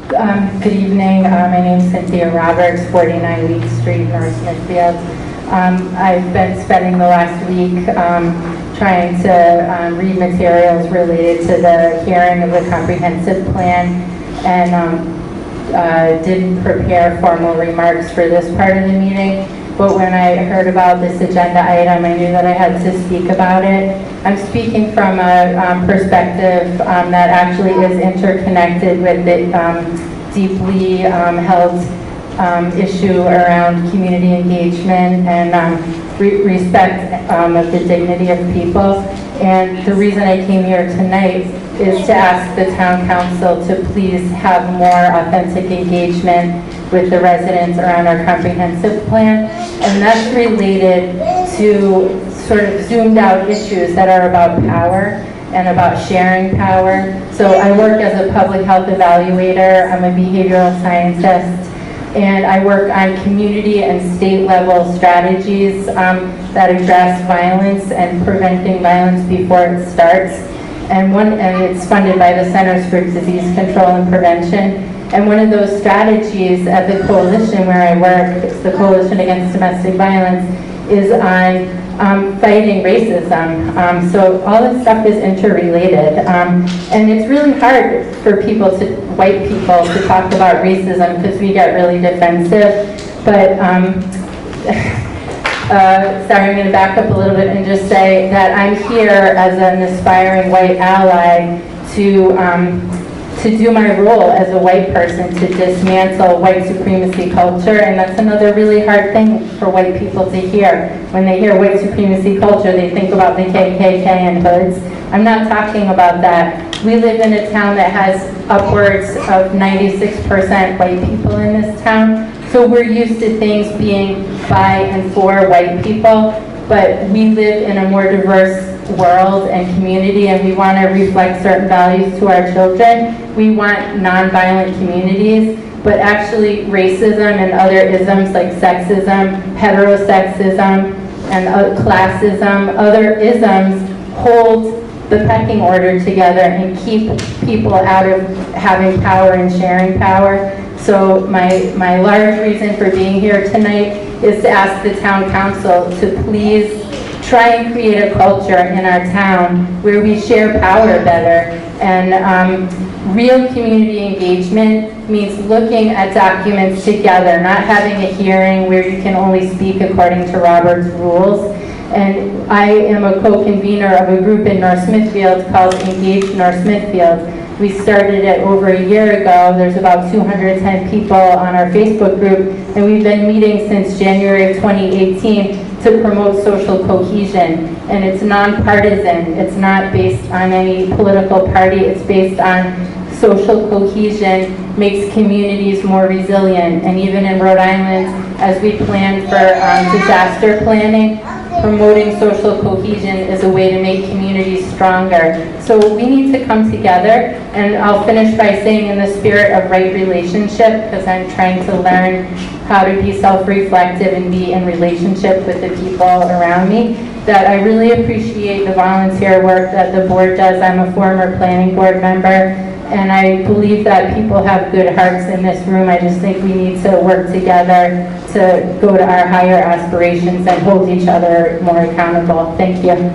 Good evening. My name is Cynthia Roberts, 49 Leeds Street, North Smithfield. I've been spending the last week trying to read materials related to the hearing of the comprehensive plan, and didn't prepare formal remarks for this part of the meeting. But when I heard about this agenda item, I knew that I had to speak about it. I'm speaking from a perspective that actually is interconnected with the deeply held issue around community engagement and respect of the dignity of people. And the reason I came here tonight is to ask the town council to please have more authentic engagement with the residents around our comprehensive plan. And that's related to sort of zoomed out issues that are about power and about sharing power. So I work as a public health evaluator. I'm a behavioral scientist, and I work on community and state level strategies that address violence and preventing violence before it starts. And it's funded by the Centers for Disease Control and Prevention. And one of those strategies at the coalition where I work, it's the Coalition Against Domestic Violence, is on fighting racism. So all this stuff is interrelated. And it's really hard for people, white people, to talk about racism because we get really defensive. But sorry, I'm going to back up a little bit and just say that I'm here as an aspiring white ally to do my role as a white person to dismantle white supremacy culture. And that's another really hard thing for white people to hear. When they hear white supremacy culture, they think about the KKK and hoods. I'm not talking about that. We live in a town that has upwards of 96% white people in this town. So we're used to things being by and for white people, but we live in a more diverse world and community, and we want to reflect certain values to our children. We want nonviolent communities, but actually racism and other isms like sexism, heterosexism, and classism, other isms hold the pecking order together and keep people out of having power and sharing power. So my large reason for being here tonight is to ask the town council to please try and create a culture in our town where we share power better. And real community engagement means looking at documents together, not having a hearing where you can only speak according to Robert's rules. And I am a co-convener of a group in North Smithfield called Engage North Smithfield. We started it over a year ago. There's about 210 people on our Facebook group, and we've been meeting since January of 2018 to promote social cohesion. And it's nonpartisan. It's not based on any political party. It's based on social cohesion, makes communities more resilient. And even in Rhode Island, as we plan for disaster planning, promoting social cohesion is a way to make communities stronger. So we need to come together, and I'll finish by saying, in the spirit of right relationship, because I'm trying to learn how to be self-reflective and be in relationship with the people around me, that I really appreciate the volunteer work that the board does. I'm a former planning board member, and I believe that people have good hearts in this room. I just think we need to work together to go to our higher aspirations and hold each other more accountable. Thank you.